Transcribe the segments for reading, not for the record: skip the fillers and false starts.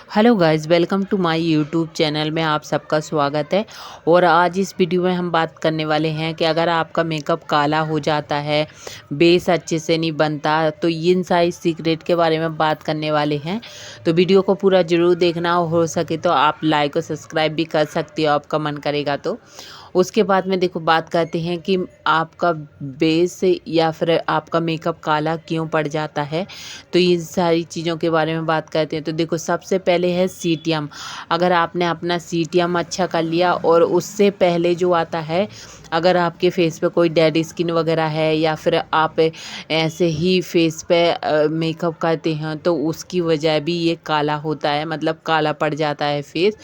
Hello guys, welcome to my YouTube channel में आप सबका स्वागत है। और आज इस वीडियो में हम बात करने वाले हैं कि अगर आपका मेकअप काला हो जाता है, बेस अच्छे से नहीं बनता, तो इन सारी सीक्रेट के बारे में बात करने वाले हैं। तो वीडियो को पूरा ज़रूर देखना, हो सके तो आप लाइक और सब्सक्राइब भी कर सकते हो, आपका मन करेगा तो। उसके बाद में देखो बात करते हैं कि आपका बेस या फिर आपका मेकअप काला क्यों पड़ जाता है। तो इन सारी चीज़ों के बारे में बात करते हैं। तो देखो, सबसे पहले है सीटियम। अगर आपने अपना सीटियम अच्छा कर लिया, और उससे पहले जो आता है, अगर आपके फेस पे कोई डेड स्किन वगैरह है, या फिर आप ऐसे ही फेस पे मेकअप करते हैं, तो उसकी वजह भी ये काला होता है, मतलब काला पड़ जाता है फेस।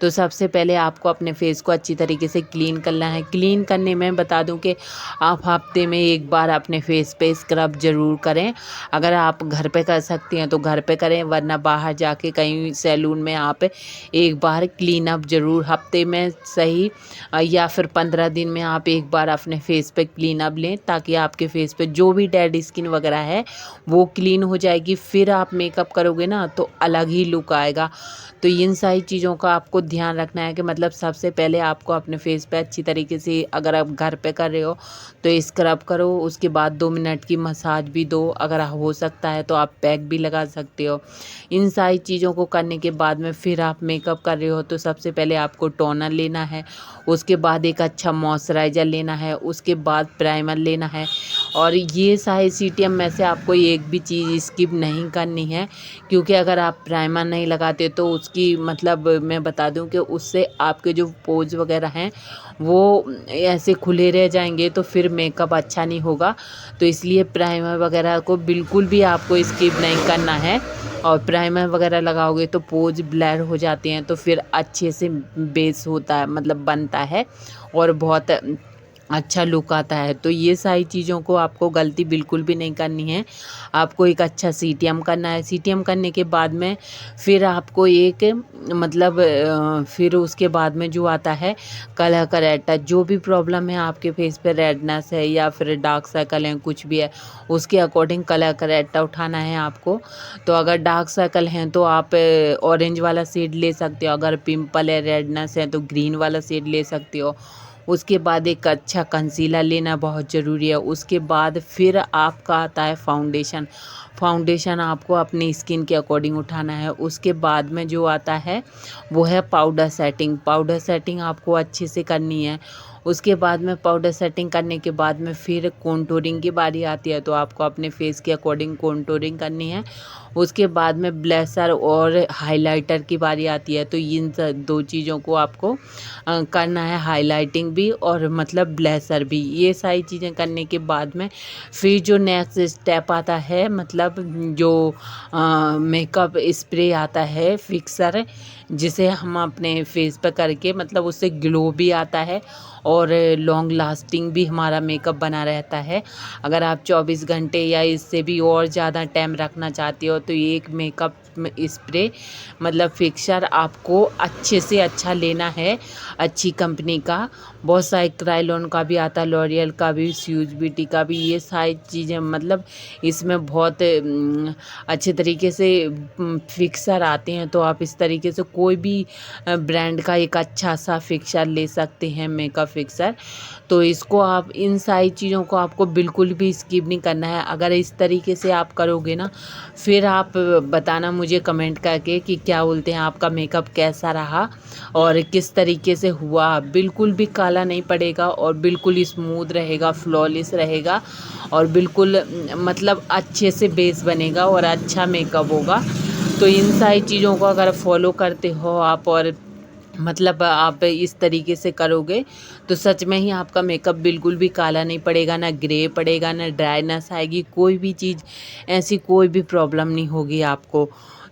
तो सबसे पहले आपको अपने फेस को अच्छी तरीके से क्लीन करना है। क्लीन करने में बता दूं कि आप हफ्ते में एक बार अपने फेस पे स्क्रब ज़रूर करें। अगर आप घर पे कर सकती हैं तो घर पे करें, वरना बाहर जाके कहीं सैलून में आप एक बार क्लीन अप ज़रूर हफ्ते में सही, या फिर 15 दिन में आप एक बार अपने फेस पे क्लीन अप लें, ताकि आपके फेस पे जो भी डेड स्किन वगैरह है वो क्लीन हो जाएगी। फिर आप मेकअप करोगे ना तो अलग ही लुक आएगा। तो इन सारी चीज़ों का आपको ध्यान रखना है कि मतलब सबसे पहले आपको अपने फेस पे अच्छी तरीके से, अगर आप घर पे कर रहे हो तो स्क्रब करो, उसके बाद 2 मिनट की मसाज भी दो। अगर हो सकता है तो आप पैक भी लगा सकते हो। इन सारी चीज़ों को करने के बाद में फिर आप मेकअप कर रहे हो, तो सबसे पहले आपको टोनर लेना है, उसके बाद एक अच्छा मॉइस्चराइज़र लेना है, उसके बाद प्राइमर लेना है। और ये सारे सीटियम में से आपको एक भी चीज़ स्किप नहीं करनी है, क्योंकि अगर आप प्राइमर नहीं लगाते तो उसकी मतलब मैं बता दूं कि उससे आपके जो पोज वगैरह हैं वो ऐसे खुले रह जाएंगे, तो फिर मेकअप अच्छा नहीं होगा। तो इसलिए प्राइमर वगैरह को बिल्कुल भी आपको स्किप नहीं करना है। और प्राइमर वगैरह लगाओगे तो पोज ब्लर हो जाते हैं, तो फिर अच्छे से बेस होता है, मतलब बनता है, और बहुत अच्छा लुक आता है। तो ये सारी चीज़ों को आपको गलती बिल्कुल भी नहीं करनी है। आपको एक अच्छा सीटीएम करना है। सीटीएम करने के बाद में फिर आपको एक मतलब फिर उसके बाद में जो आता है कलर करेक्टर, जो भी प्रॉब्लम है आपके फेस पे, रेडनेस है या फिर डार्क सर्कल है, कुछ भी है, उसके अकॉर्डिंग कलर करेक्टर उठाना है आपको। तो अगर डार्क सर्कल हैं तो आप ऑरेंज वाला शेड ले सकते हो, अगर पिंपल है, रेडनेस है, तो ग्रीन वाला शेड ले सकते हो। उसके बाद एक अच्छा कंसीलर लेना बहुत ज़रूरी है। उसके बाद फिर आपका आता है फाउंडेशन। फाउंडेशन आपको अपनी स्किन के अकॉर्डिंग उठाना है। उसके बाद में जो आता है वो है पाउडर सेटिंग। पाउडर सेटिंग आपको अच्छे से करनी है। उसके बाद में पाउडर सेटिंग करने के बाद में फिर कॉन्टूरिंग की बारी आती है, तो आपको अपने फेस के अकॉर्डिंग कॉन्टूरिंग करनी है। उसके बाद में ब्लैशर और हाइलाइटर की बारी आती है, तो इन दो चीज़ों को आपको करना है, हाइलाइटिंग भी और मतलब ब्लेसर भी। ये सारी चीज़ें करने के बाद में फिर जो नेक्स्ट स्टेप आता है, मतलब जो मेकअप स्प्रे आता है फिक्सर, जिसे हम अपने फेस पर करके मतलब उससे ग्लो भी आता है और लॉन्ग लास्टिंग भी हमारा मेकअप बना रहता है। अगर आप 24 घंटे या इससे भी और ज़्यादा टाइम रखना चाहते हो, तो एक मेकअप स्प्रे मतलब फिक्सर आपको अच्छे से अच्छा लेना है, अच्छी कंपनी का। बहुत सारे क्राइलॉन का भी आता है, लॉरियल का भी, स्यूज ब्यूटी का भी। ये सारी चीज़ें मतलब इसमें बहुत अच्छे तरीके से फिक्सर आते हैं। तो आप इस तरीके से कोई भी ब्रांड का एक अच्छा सा फिक्सर ले सकते हैं, मेकअप फिक्सर। तो इसको आप, इन सारी चीज़ों को आपको बिल्कुल भी स्किप नहीं करना है। अगर इस तरीके से आप करोगे ना, फिर आप बताना मुझे कमेंट करके कि क्या बोलते हैं, आपका मेकअप कैसा रहा और किस तरीके से हुआ। बिल्कुल भी काला नहीं पड़ेगा और बिल्कुल स्मूथ रहेगा, फ्लॉलेस रहेगा, और बिल्कुल मतलब अच्छे से बेस बनेगा और अच्छा मेकअप होगा। तो इन सारी चीज़ों को अगर फॉलो करते हो आप, और मतलब आप इस तरीके से करोगे, तो सच में ही आपका मेकअप बिल्कुल भी काला नहीं पड़ेगा, ना ग्रे पड़ेगा, ना ड्राइनेस आएगी, कोई भी चीज़ ऐसी कोई भी प्रॉब्लम नहीं होगी आपको।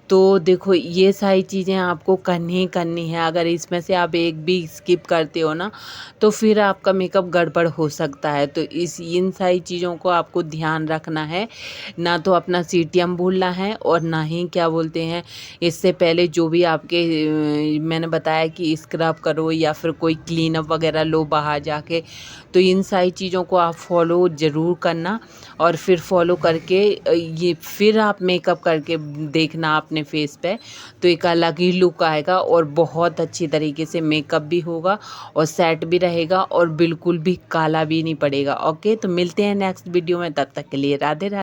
तो देखो, ये सारी चीज़ें आपको करनी ही करनी है। अगर इसमें से आप एक भी स्किप करते हो ना, तो फिर आपका मेकअप गड़बड़ हो सकता है। तो इन सारी चीज़ों को आपको ध्यान रखना है। ना तो अपना सीटियम भूलना है, और ना ही क्या बोलते हैं, इससे पहले जो भी आपके मैंने बताया कि स्क्रब करो या फिर कोई क्लीन अप वगैरह लो बाहर जाके। तो इन सारी चीज़ों को आप फॉलो ज़रूर करना, और फिर फॉलो करके ये फिर आप मेकअप करके देखना अपने अपने फेस पे तो एक अलग ही लुक आएगा और बहुत अच्छी तरीके से मेकअप भी होगा और सेट भी रहेगा और बिल्कुल भी काला भी नहीं पड़ेगा। ओके, तो मिलते हैं नेक्स्ट वीडियो में, तब तक के लिए राधे राधे।